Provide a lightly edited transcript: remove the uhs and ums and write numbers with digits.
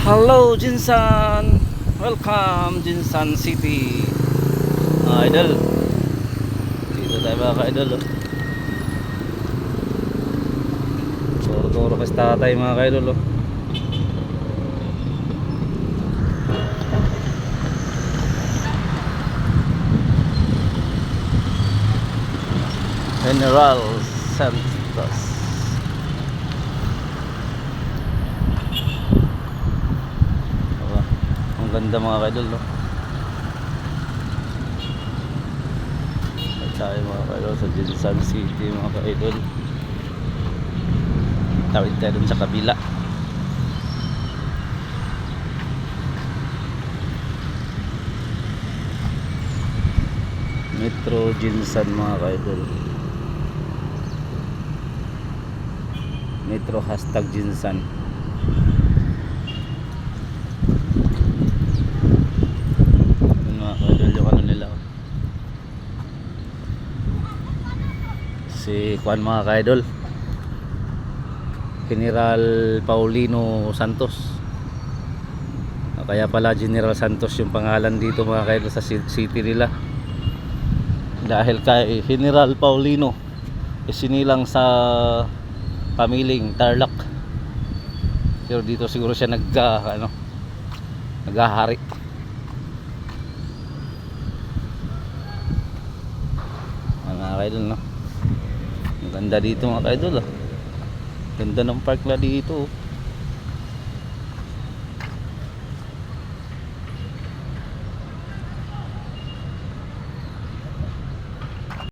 Hello Jinsan! Welcome Jinsan City, mga idol. Dito tayo mga ka-idol, oh. Turo-turo kasi tatay mga ka-idol, oh. General Santos. Ang ganda mga ka-idol, no? At tayo mga ka-idol sa Jinsan City mga ka-idol. Tawid tayo dun sa kabila. Metro Jinsan mga ka-idol. Metro #Jinsan. Si Juan mga ka-idol, General Paulino Santos. Kaya pala General Santos yung pangalan dito mga ka-idol sa city nila, dahil kay General Paulino isinilang sa pamiling Tarlac. Pero dito siguro siya naghahari. Mga ka-idol, no? Ang ganda dito mga ka-idol, ah. Ganda ng park na dito, oh.